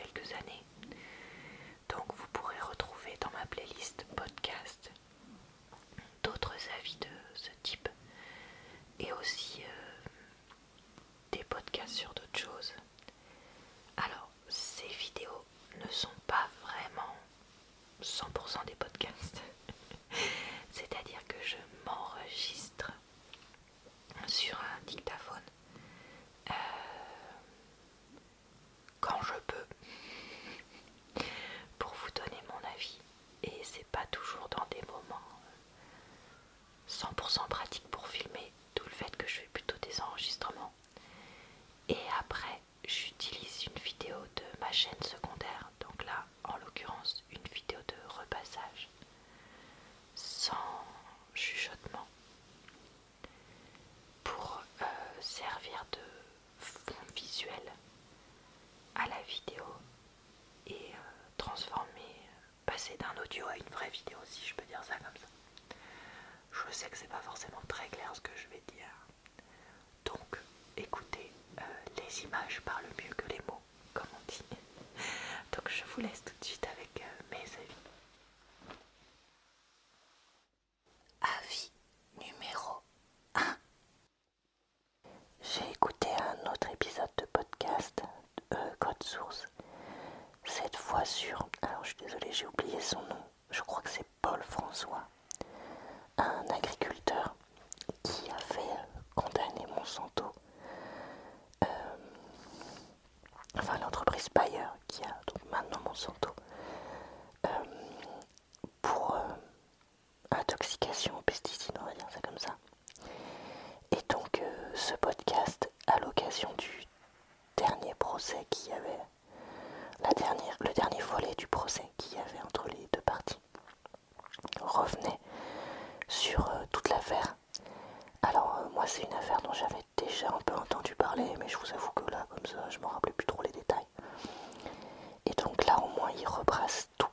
quelques années. Donc vous pourrez retrouver dans ma playlist podcast d'autres avis de ce type et aussi des podcasts sur d'autres choses. Alors ces vidéos ne sont pas vraiment 100% des podcasts, c'est-à-dire que je m'enregistre sur un dictaphone quand je peux pour vous donner mon avis, et c'est pas toujours dans des moments 100% pratiques pour filmer, d'où le fait que je fais plutôt des enregistrements. Et après j'utilise une vidéo de ma chaîne secondaire, donc là en l'occurrence une vidéo de repassage sans chuchotement pour servir de fond visuel à la vidéo et passer d'un audio à une vraie vidéo, si je peux dire ça comme ça. Je sais que c'est pas forcément très clair ce que je vais dire, donc écoutez, les images parlent mieux que les mots, comme on dit. Donc je vous laisse tout de suite avec mes avis. Avis numéro 1. J'ai écouté un autre épisode de podcast, Code Source, cette fois sur, alors je suis désolée, j'ai oublié son nom, je crois que c'est Paul François, un agriculteur qui a fait condamner Monsanto, enfin l'entreprise Bayer qui a donc maintenant Monsanto, pour intoxication aux pesticides, on va dire ça comme ça. Et donc ce podcast, à l'occasion du dernier procès qu'il y avait, le dernier volet du procès qu'il y avait entre les deux parties, revenait sur toute l'affaire. Alors moi c'est une affaire dont j'avais déjà un peu entendu parler, mais je vous avoue que là comme ça je me rappelais plus trop les détails. Et donc là au moins il rebrasse tout.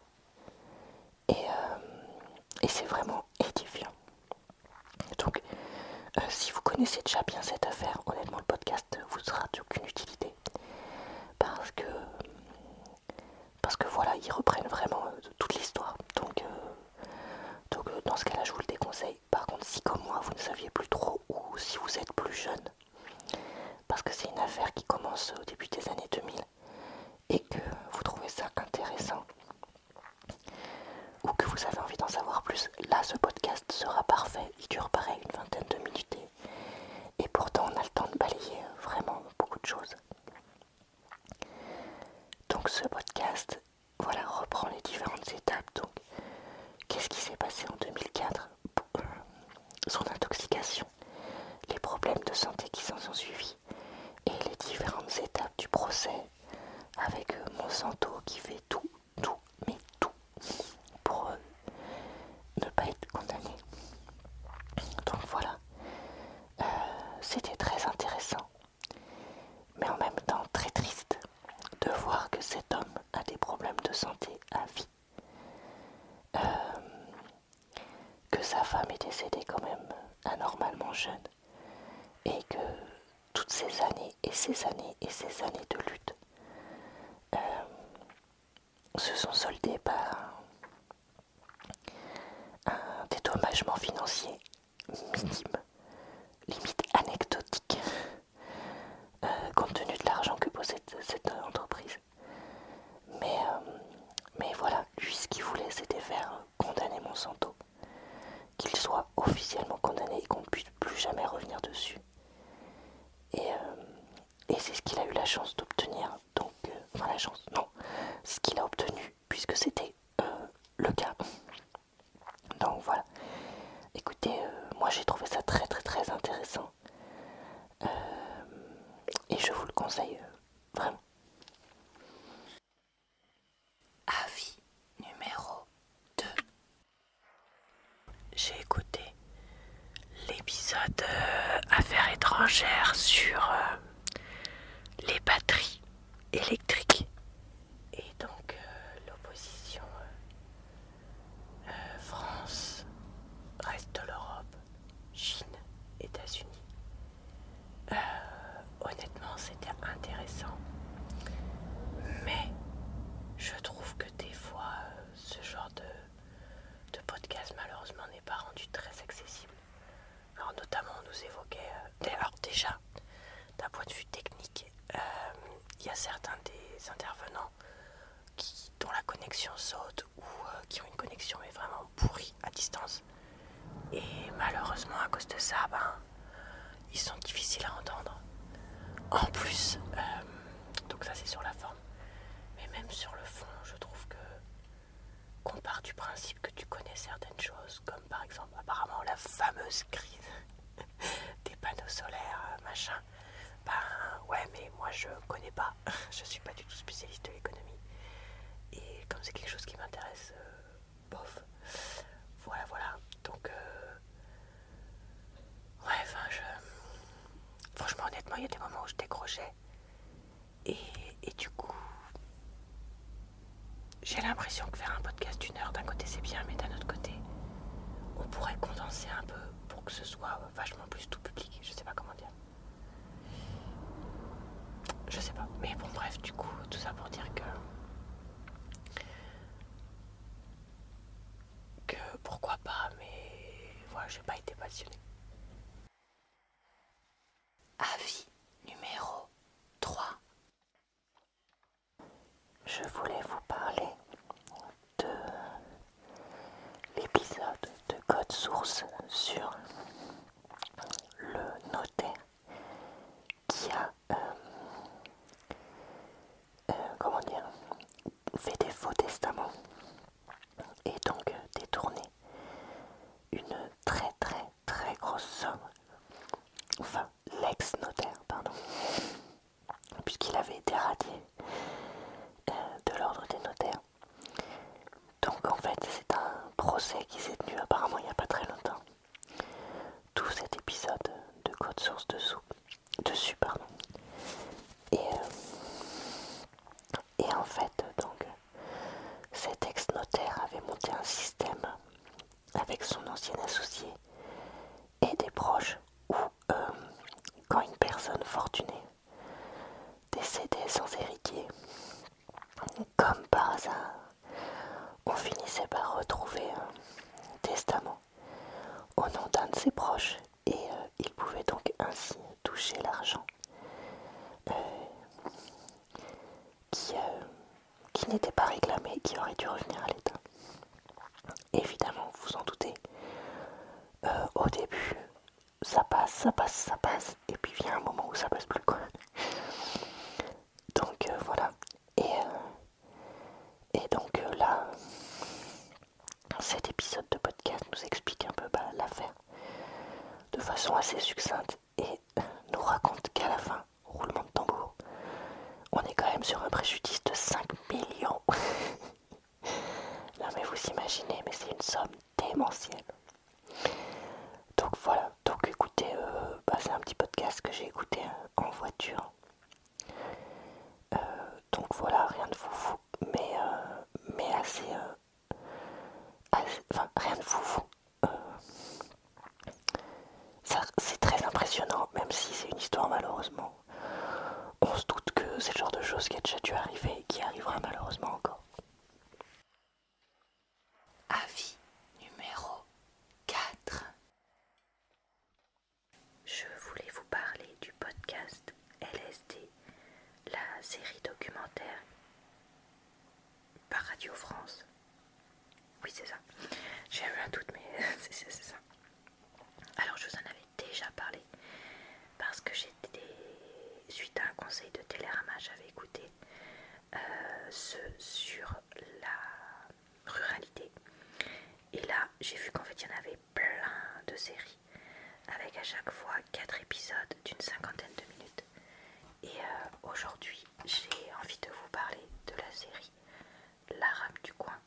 Et c'est vraiment édifiant. Donc si vous connaissez déjà bien cette affaire, honnêtement le podcast vous sera d'aucune utilité. Parce que voilà, ils reprennent vraiment toute l'histoire. Donc dans ce cas-là, je vous le déconseille. Par contre, si comme moi, vous ne saviez plus trop, ou si vous êtes plus jeune, parce que c'est une affaire qui commence au début des années 2000, et que vous trouvez ça intéressant, ou que vous avez envie d'en savoir plus, là, ce podcast sera parfait. Il dure pareil une vingtaine de minutes, et pourtant, on a le temps de balayer vraiment beaucoup de choses. Donc ce podcast, voilà, reprend les différentes étapes. Donc, qu'est-ce qui s'est passé en 2004, son intoxication, les problèmes de santé qui s'en sont suivis, et les différentes étapes du procès avec Monsanto qui fait tout, mais tout, pour ne pas être condamné. Donc voilà, c'était très intéressant, mais en même temps très triste de voir que cet homme a des problèmes de santé à vie. Que sa femme est décédée quand même anormalement jeune, et que toutes ces années et ces années et ces années de lutte se sont soldées par un dédommagement financier minime, limite anecdotique, compte tenu de l'argent que possède cette entreprise. Mais voilà, lui ce qu'il voulait c'était faire condamner Monsanto, qu'il soit officiellement condamné et qu'on ne puisse plus jamais revenir dessus. Et c'est ce qu'il a eu la chance d'obtenir. Donc, enfin la chance, non, ce qu'il a obtenu puisque c'était le cas. Donc voilà. Écoutez, moi j'ai trouvé ça très très très intéressant. Et je vous le conseille vraiment. Avis numéro 2. J'ai écouté l'épisode Affaires étrangères sur les batteries électriques. Et donc l'opposition France, reste de l'Europe, Chine, États-Unis. Honnêtement, c'était intéressant. Mais des intervenants dont la connexion saute ou qui ont une connexion mais vraiment pourrie à distance. Et malheureusement, à cause de ça, ils sont difficiles à entendre. En plus, donc ça c'est sur la forme, mais même sur le fond, je trouve que qu'on part du principe que tu connais certaines choses, comme par exemple apparemment la fameuse crise des panneaux solaires, machin. Ouais, mais moi je connais pas, je suis pas du tout spécialiste de l'économie. Et comme c'est quelque chose qui m'intéresse, bof. Voilà. Donc, ouais, franchement, honnêtement, il y a des moments où je décrochais. Et du coup, j'ai l'impression que faire un podcast d'une heure, d'un côté c'est bien, mais d'un autre côté, on pourrait condenser un peu pour que ce soit vachement plus tout public. Je sais pas comment dire. Je sais pas. Mais bon, bref, du coup, tout ça pour dire que pourquoi pas, mais voilà, j'ai pas été passionnée. Avis numéro 3. Je voulais vous parler de l'épisode de Code Source sur le notaire qui a comment dire, fait des faux testaments et donc détourné une très grosse somme, enfin l'ex-notaire, pardon, puisqu'il avait été radié de l'ordre des notaires. Donc en fait c'est un procès qui s'est tenu apparemment il n'y a pas très longtemps. Tout cet épisode de Code Source dessus pardon. Et en fait donc cet ex-notaire avait monté un système avec son ancien associé et des proches où quand une personne fortunée décédait sans héritier, comme par hasard, on finissait par retrouver un testament au nom d'un de ses proches et il pouvait donc ainsi toucher l'argent qui, qui n'était pas réclamé et qui aurait dû revenir à l'État. Évidemment, vous vous en doutez, au début, ça passe, et puis vient un moment où ça passe plus quoi. Donc voilà. Et donc là, cet épisode de podcast nous explique un peu l'affaire de façon assez succincte et nous raconte qu'à la fin, roulement de tambour, on est quand même sur un préjudice de 5 millions. Non mais vous imaginez, mais c'est une somme démentielle. Donc voilà, donc écoutez, c'est un petit podcast que j'ai écouté en voiture. Donc voilà, rien de foufou, mais enfin rien de foufou. C'est très impressionnant, même si c'est une histoire malheureusement. On se doute que c'est le genre de chose qui a déjà dû arriver et qui arrivera malheureusement encore. Avis numéro 4. Je voulais vous parler du podcast LSD, la série documentaire par Radio France. Oui, c'est ça. J'ai eu un doute, mais c'est ça. Alors, je vous en avais déjà parlé parce que suite à un conseil de Télérama, j'avais écouté ceux sur la ruralité. Et là, j'ai vu qu'en fait, il y en avait plein de séries avec à chaque fois 4 épisodes d'une cinquantaine de minutes. Et aujourd'hui, j'ai envie de vous parler de la série L'Arabe du coin.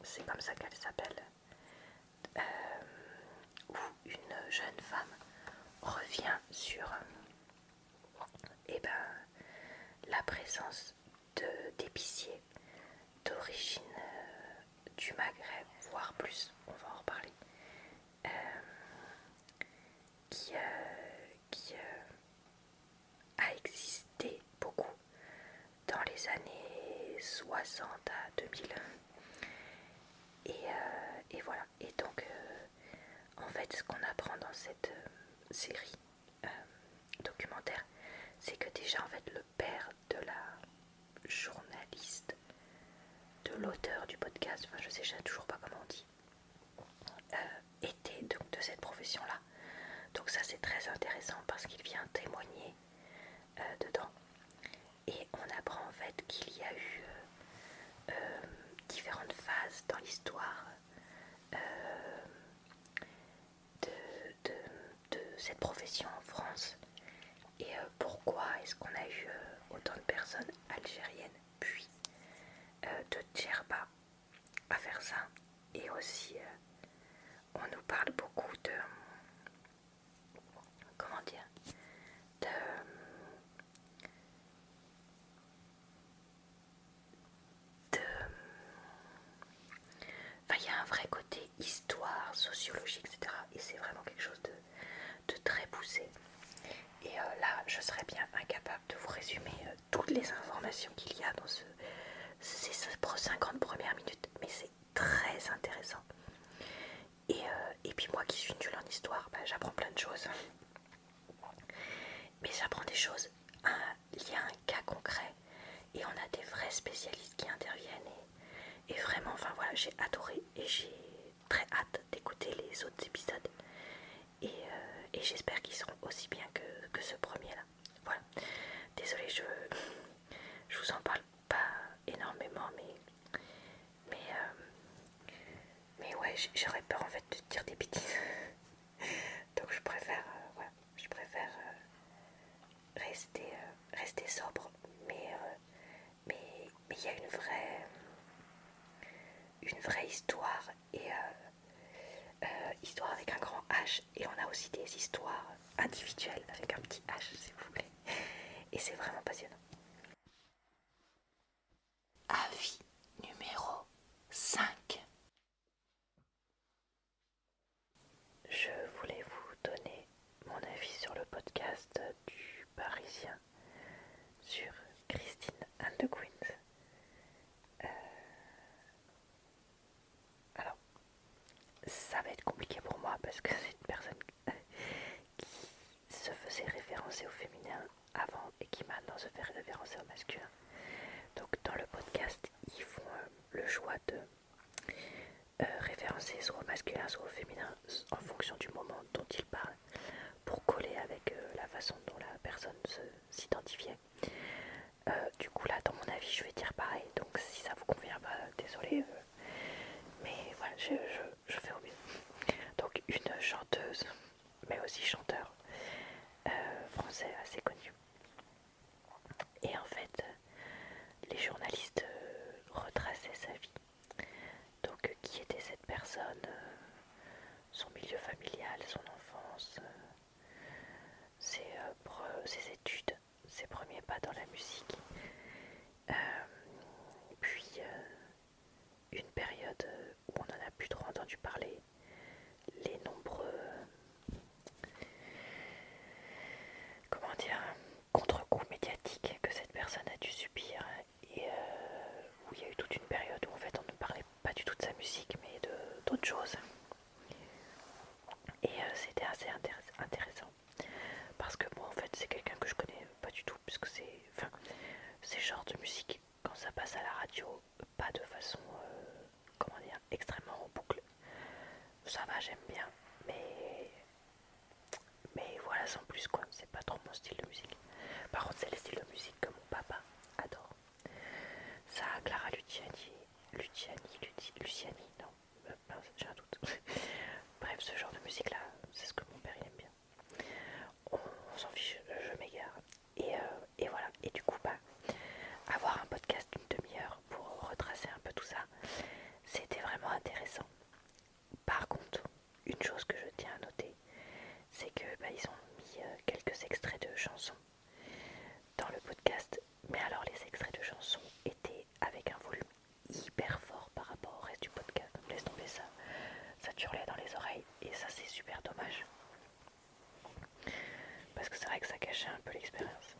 C'est comme ça qu'elle s'appelle. Où une jeune femme revient sur la présence d'épiciers d'origine du Maghreb, voire plus, on va en reparler, qui a existé beaucoup dans les années 60 à 2000. Et voilà. Et donc, en fait, ce qu'on apprend dans cette série documentaire, c'est que déjà, en fait, le père de la journaliste, de l'auteur du podcast, enfin je sais toujours pas comment on dit, était donc de cette profession-là. Donc ça c'est très intéressant parce qu'il vient témoigner dedans. Et on apprend en fait qu'il y a eu différentes phases dans l'histoire de, de cette profession en France. Et pourquoi est-ce qu'on a eu autant de personnes algériennes puis de Djerba à faire ça. Et aussi on nous parle beaucoup de, comment dire, de, enfin il y a un vrai côté histoire, sociologie, etc. Et c'est vraiment quelque chose de très poussé. Et là, je serais bien incapable de vous résumer toutes les informations qu'il y a dans ces 50 premières minutes, mais c'est très intéressant. Et puis moi qui suis nulle en histoire, bah, j'apprends plein de choses. Mais j'apprends des choses, il y a un cas concret, et on a des vrais spécialistes qui interviennent. Et vraiment, enfin voilà, j'ai adoré, et j'ai très hâte d'écouter les autres épisodes. Et j'espère qu'ils seront aussi bien que ce premier-là. Voilà. Désolée, je vous en parle pas énormément, mais ouais, j'aurais peur en fait de dire des bêtises. Donc je préfère, voilà, je préfère rester sobre. Mais il y a une vraie histoire, et histoire avec un grand H, et on a aussi des histoires individuelles avec un petit H, s'il vous plaît. Et c'est vraiment passionnant. Avis numéro 5. Je voulais vous donner mon avis sur le podcast du Parisien sur Christine and the Queens. Alors, ça va être compliqué pour moi parce que c'est une personne qui se faisait référencer au féminin avant et qui maintenant se fait référencer au masculin. Donc dans le podcast, ils font le choix de référencer soit au masculin soit au féminin en fonction du moment dont ils parlent pour coller avec la façon dont la personne s'identifiait. Du coup là dans mon avis je vais dire pareil, donc si ça vous convient pas, désolé, mais voilà, je fais au mieux. Donc une chanteuse mais aussi chanteur français assez connu, et en fait les journalistes retraçaient sa vie. Donc qui était cette personne, son milieu familial, son enfance, ses études, ses premiers pas dans la musique, puis une période où on n'en a plus trop entendu parler, les nombreux, comment dire, contre-coups médiatiques que cette personne a dû subir, et où il y a eu toute une période où en fait on ne parlait pas du tout de sa musique mais d'autres choses. Et c'était assez intéressant parce que moi en fait c'est quelqu'un que je connais pas du tout, puisque c'est genre de musique quand ça passe à la radio, pas de façon comment dire, extrêmement en boucle. Ça va, j'aime bien, mais voilà, sans plus quoi, c'est pas trop mon style de musique. Par contre c'est le style de musique que mon papa adore. Ça, Clara Luciani, non, j'ai un doute. Bref, ce genre de musique là, c'est ce que mon père il aime bien. On s'en fiche, je m'égare. Et voilà, et du coup, bah, avoir un podcast d'une demi-heure pour retracer un peu tout ça, c'était vraiment intéressant. Par contre, une chose que je tiens à noter, c'est que bah, ils ont mis quelques extraits de chansons dans le podcast, mais alors les extraits de chansons étaient avec un volume hyper fort par rapport au reste du podcast. Donc laisse tomber ça, ça te hurlait dans les oreilles, et ça c'est super dommage. Parce que c'est vrai que ça cachait un peu l'expérience.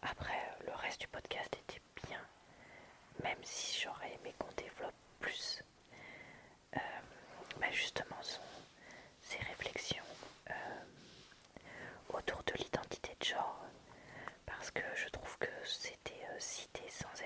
Après, le reste du podcast était bien, même si j'aurais aimé qu'on développe plus bah justement ses réflexions autour de l'identité de genre, parce que je trouve que c'était cité sans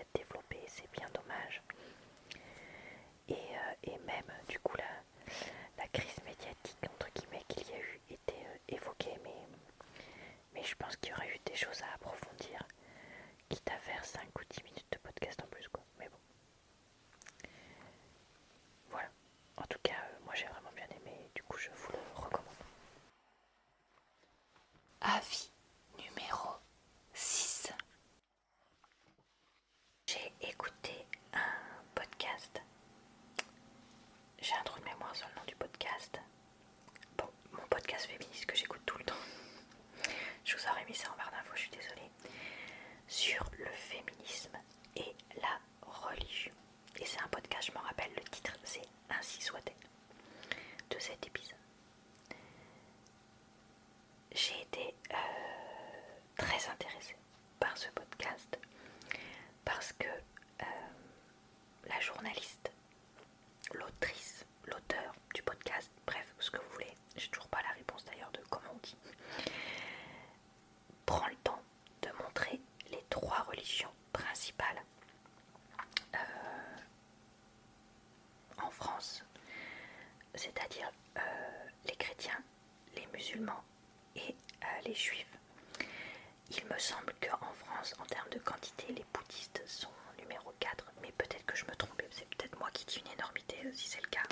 principales en France, c'est-à-dire les chrétiens, les musulmans et les juifs. Il me semble qu'en France, en termes de quantité, les bouddhistes sont numéro 4, mais peut-être que je me trompe, c'est peut-être moi qui dis une énormité. Si c'est le cas,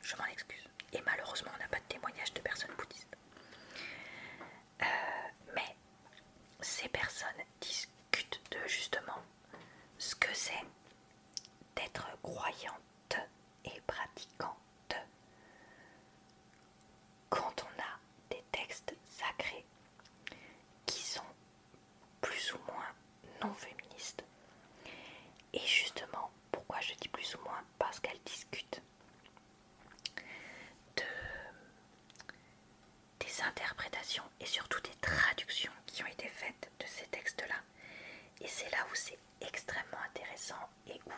je m'en excuse. Et malheureusement, on n'a pas de témoignage de personnes bouddhistes. Mais ces personnes discutent de justement ce que c'est d'être croyante et pratiquante quand on a des textes sacrés qui sont plus ou moins non féministes. Et justement, pourquoi je dis plus ou moins? Parce qu'elles discutent des interprétations et surtout des traductions qui ont été faites de ces textes-là. Et c'est là où c'est extrêmement intéressant et où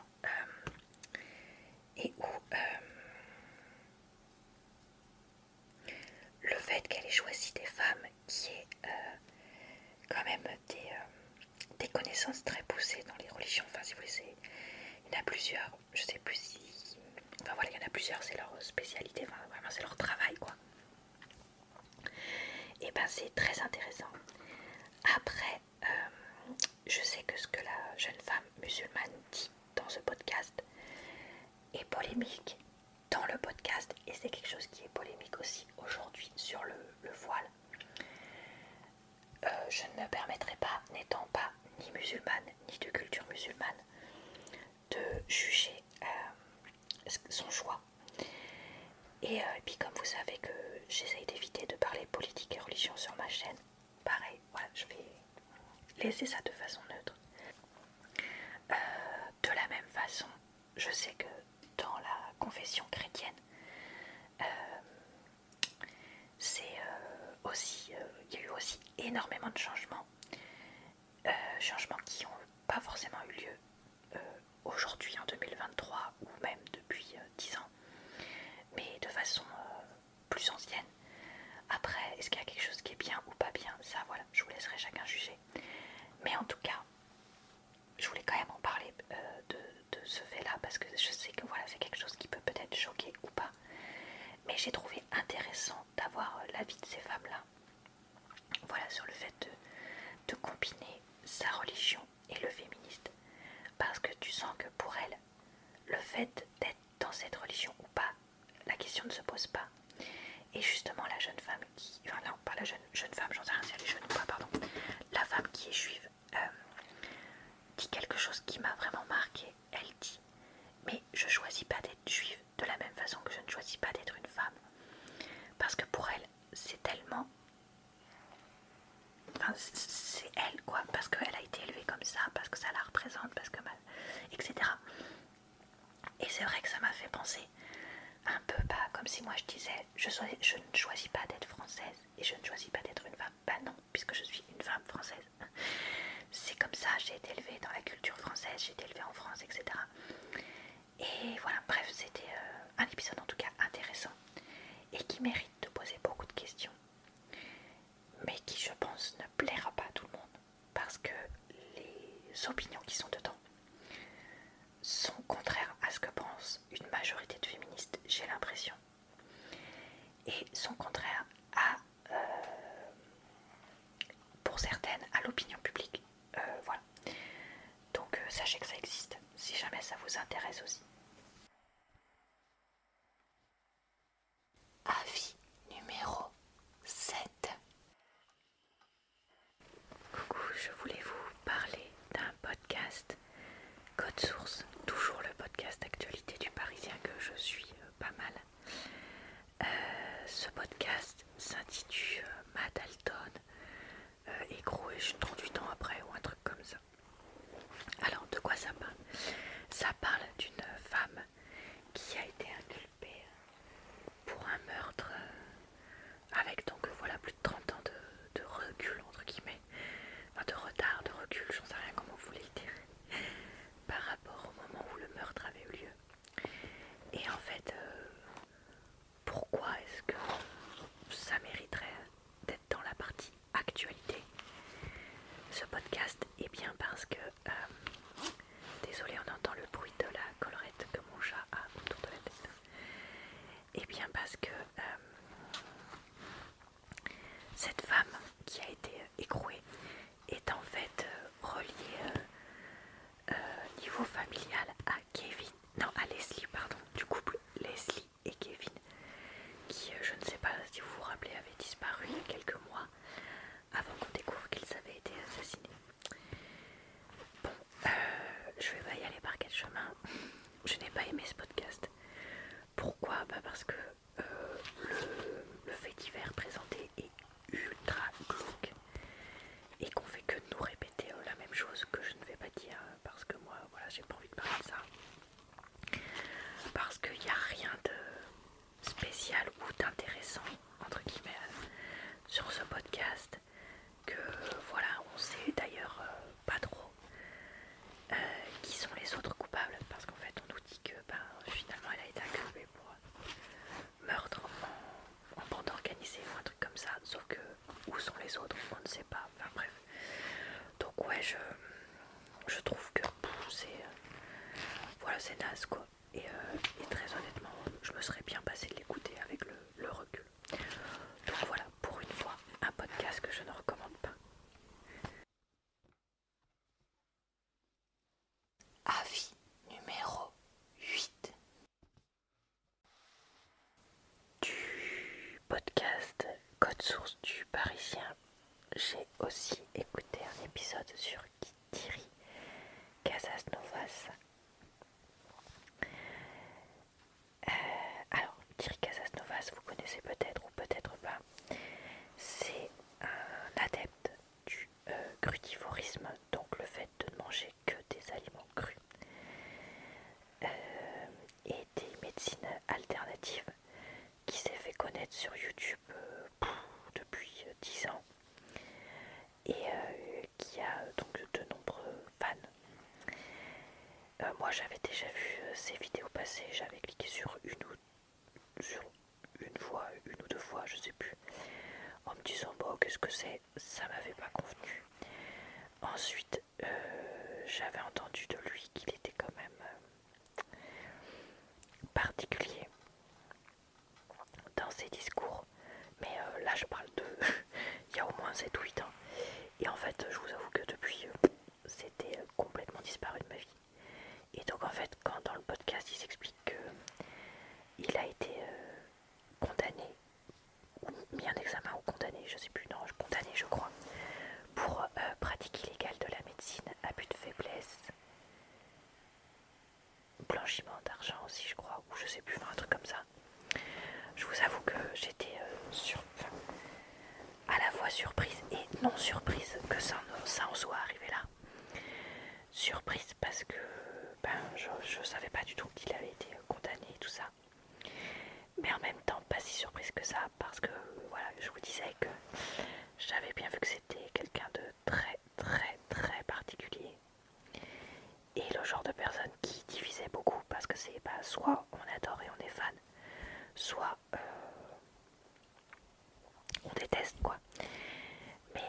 le fait qu'elle ait choisi des femmes qui aient quand même des connaissances très poussées dans les religions, enfin si vous voulez, il y en a plusieurs, je sais plus si... Enfin voilà, il y en a plusieurs, c'est leur spécialité, enfin vraiment c'est leur travail quoi. Et ben c'est très intéressant. Après, je sais que ce que la jeune femme musulmane dit dans ce podcast est polémique dans le podcast, et c'est quelque chose qui est polémique aussi aujourd'hui sur le voile. Je ne me permettrai pas, n'étant pas ni musulmane ni de culture musulmane, de juger son choix. Et puis comme vous savez que j'essaye d'éviter de parler politique et religion sur ma chaîne, pareil, voilà, je vais laisser ça de façon neutre. De la même façon, je sais que dans la confession chrétienne, il y a eu aussi énormément de changements, changements qui n'ont pas forcément eu lieu aujourd'hui en 2023 ou même depuis 10 ans, mais de façon plus ancienne. Après, est-ce qu'il y a quelque chose qui est bien ou pas bien? Ça, voilà, je vous laisserai chacun juger. Mais en tout cas, je voulais quand même en parler de ce fait-là, parce que je sais que voilà, c'est quelque chose qui peut peut-être choquer ou pas. Mais j'ai trouvé intéressant d'avoir l'avis de ces femmes-là. Voilà, sur le fait de combiner sa religion et le féministe. Parce que tu sens que pour elles, le fait d'être dans cette religion ou pas, la question ne se pose pas. Et justement, la jeune femme qui... Enfin non, pas la jeune femme, j'en sais rien si elle est jeune ou pas, pardon. La femme qui est juive dit quelque chose qui m'a vraiment marqué. Elle dit: mais je choisis pas d'être juive de la même façon que je ne choisis pas d'être une femme. Parce que pour elle, c'est tellement... Enfin, c'est elle, quoi. Parce qu'elle a été élevée comme ça, parce que ça la représente, parce que... etc. Et c'est vrai que ça m'a fait penser un peu, comme si moi je disais je ne choisis pas d'être française et je ne choisis pas d'être une femme. Bah non, puisque je suis une femme française. C'est comme ça, j'ai été élevée dans la culture française, j'ai été élevée en France, etc. Et voilà, bref, c'était un épisode en tout cas intéressant et qui mérite de poser beaucoup de questions, mais qui, je pense, ne plaira pas à tout le monde, parce que les opinions qui sont dedans sont contraires à ce que pense une majorité de féministes, j'ai l'impression, et sont contraires à, pour certaines, à l'opinion publique. Voilà. Donc sachez que ça existe, si jamais ça vous intéresse aussi. Avis numéro 7. Coucou, je voulais vous parler d'un podcast Code Source, toujours le podcast d'actualité du Parisien que je suis pas mal. Ce podcast s'intitule Matt Dalton et gros et 38 ans après ou un truc comme ça. Alors de quoi ça parle? Ça parle d'une intéressant entre guillemets sur ce podcast, que voilà, on sait d'ailleurs pas trop qui sont les autres coupables, parce qu'en fait on nous dit que finalement elle a été inculpée pour meurtre en bande organisée ou un truc comme ça, sauf que où sont les autres, on ne sait pas, enfin bref. Donc ouais, je trouve que voilà, c'est naze quoi, et très honnêtement je me serais bien passé de l'écouter avec le recul. Donc voilà, pour une fois, un podcast que je ne recommande pas. Avis numéro 8. Du podcast Code Source du Parisien, j'ai aussi écouté un épisode sur Thierry Casasnovas. Alors, Thierry Casasnovas, vous connaissez peut-être ou peut-être pas. C'est un adepte du crudivorisme, donc le fait de ne manger que des aliments crus, et des médecines alternatives, qui s'est fait connaître sur YouTube depuis 10 ans, et qui a donc de nombreux fans. Moi j'avais déjà vu ses vidéos passer, j'avais cliqué sur une ou deux fois, je sais plus, en me disant bon qu'est-ce que c'est, ça m'avait pas convenu. Ensuite j'avais entendu de lui qu'il était quand même particulier dans ses discours, mais là je parle de il y a au moins 7 ou 8 ans, et en fait je vous avoue que depuis c'était complètement disparu de ma vie. Et donc en fait quand dans le podcast il s'explique qu'il a été condamné, ou mis un examen ou condamné, je sais plus, non, condamné je crois, pour pratique illégale de la médecine à but de faiblesse, blanchiment d'argent aussi je crois, ou je sais plus, enfin, un truc comme ça. Je vous avoue que j'étais à la fois surprise et non surprise que ça en soit arrivé là. Surprise parce que je savais pas du tout qu'il avait été condamné et tout ça. Mais en même temps pas si surprise que ça, parce que voilà, je vous disais que j'avais bien vu que c'était quelqu'un de très très très particulier. Et le genre de personne qui divisait beaucoup, parce que c'est soit on adore et on est fan, soit on déteste quoi. Mais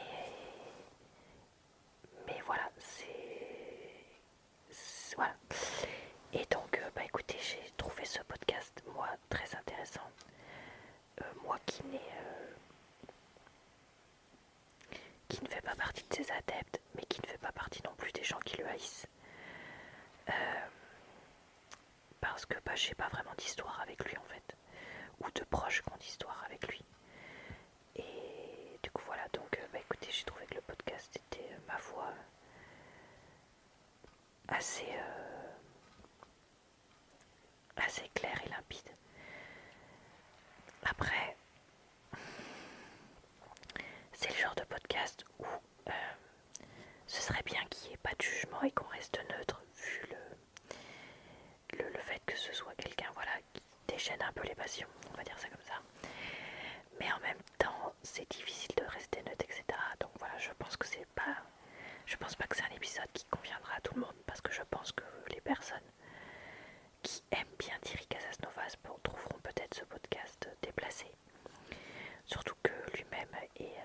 voilà, voilà. Et donc écoutez, j'ai trouvé ce podcast moi très intéressant. Moi qui ne fait pas partie de ses adeptes, mais qui ne fait pas partie non plus des gens qui le haïssent. Parce que j'ai pas vraiment d'histoire avec lui en fait, ou de proches qui ont d'histoire avec lui. Et du coup voilà, donc écoutez, j'ai trouvé que le podcast était, ma foi, assez clair et limpide. Après, c'est le genre de podcast où ce serait bien qu'il n'y ait pas de jugement et qu'on reste neutre, vu le fait que ce soit quelqu'un voilà, qui déchaîne un peu les passions, on va dire ça comme ça. Mais en même temps, c'est difficile de rester neutre, etc. Donc voilà, je pense pas que c'est un épisode qui conviendra à tout le monde, parce que je pense que les personnes qui aiment bien Thierry Casasnovas trouveront peut-être ce podcast déplacé. Surtout que lui-même est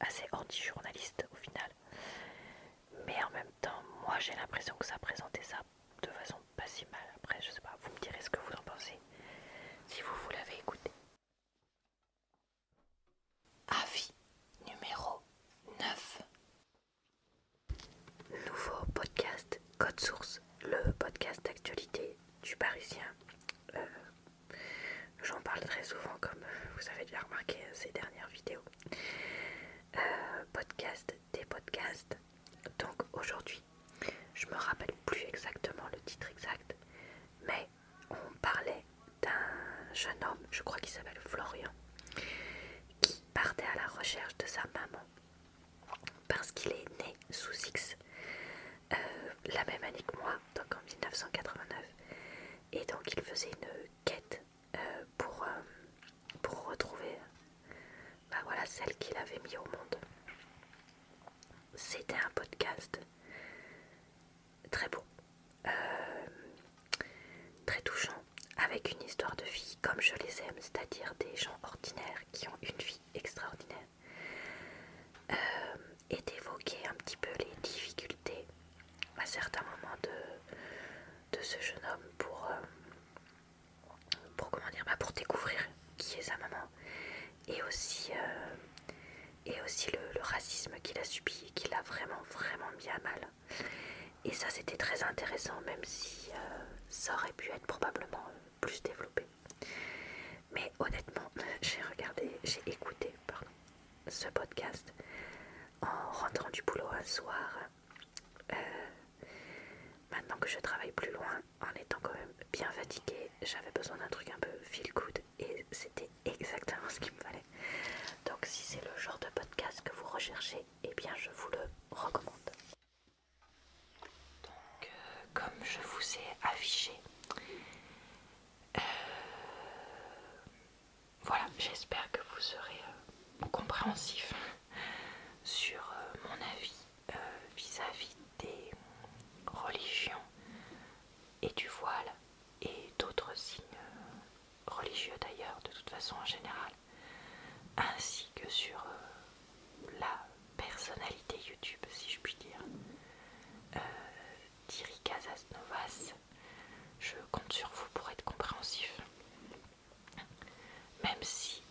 assez anti-journaliste au final. Mais en même temps, moi j'ai l'impression que ça présentait ça de façon pas si mal. Après, je sais pas, vous me direz ce que vous en pensez, si vous l'avez écouté. Avis numéro 9. Nouveau podcast Code Source, le podcast d'actualité du Parisien. J'en parle très souvent, comme vous avez déjà remarqué ces dernières vidéos. Podcast des podcasts. Donc aujourd'hui, je me rappelle plus exactement le titre exact, mais on parlait d'un jeune homme, je crois qu'il s'appelle Florian, qui partait à la recherche de sa maman parce qu'il est né sous X, la même année que moi, donc en 1989, et donc il faisait une quête pour retrouver celle qu'il avait mis au monde. C'était un podcast très beau, très touchant, avec une histoire de vie comme je les aime, c'est-à-dire des gens ordinaires qui ont une vie extraordinaire, et d'évoquer un petit peu les difficultés à certains moments de ce jeune homme comment dire, pour découvrir qui est sa maman, et aussi le racisme qu'il a subi et qui l'a vraiment mis à mal. Et ça, c'était très intéressant, même si ça aurait pu être probablement plus développé. Mais honnêtement, j'ai écouté ce podcast en rentrant du boulot un soir, maintenant que je travaille plus loin, en étant quand même bien fatiguée. J'avais besoin d'un truc un peu feel good et c'était exactement ce qu'il me fallait. Donc si c'est le genre de podcast que vous recherchez, eh bien je vous le recommande. Donc comme je vous ai affiché, voilà, j'espère que vous serez compréhensif sur mon avis vis-à-vis des religions et du voile et d'autres signes religieux d'ailleurs, de toute façon en général, ainsi que sur la personnalité YouTube, si je puis dire, Thierry Casasnovas. Je compte sur vous pour être compréhensif, même si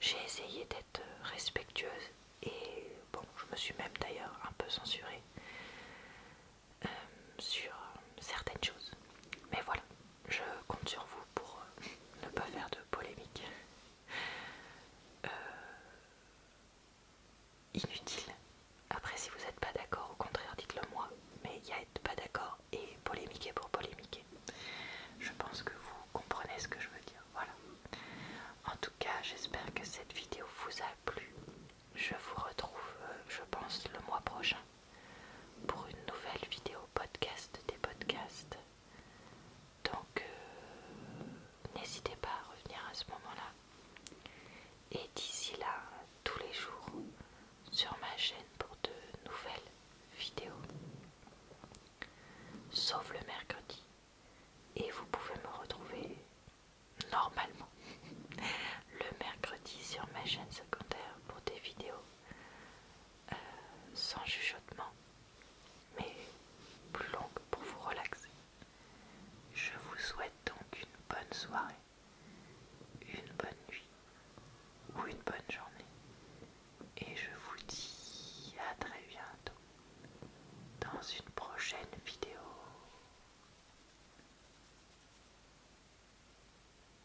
j'ai essayé d'être respectueuse et bon, je me suis même d'ailleurs un peu censurée sur certaines choses. Mais voilà, je compte sur vous pour ne pas faire de polémique inutile. Après, si vous n'êtes pas d'accord, au contraire, dites-le moi. Mais il y a être pas d'accord et polémiquer pour polémiquer. Je pense que vous comprenez ce que je veux dire. Voilà. En tout cas, j'espère que cette vidéo vous a plu. Je vous retrouve, je pense, le mois prochain pour une nouvelle vidéo podcast des podcasts. Donc, n'hésitez pas à revenir à ce moment-là. Et d'ici là, tous les jours, sur ma chaîne pour de nouvelles vidéos. Sauf le mercredi. Et vous pouvez me retrouver normalement le mercredi sur ma chaîne secondaire pour des vidéos sans chuchotement, mais plus longues pour vous relaxer. Je vous souhaite donc une bonne soirée.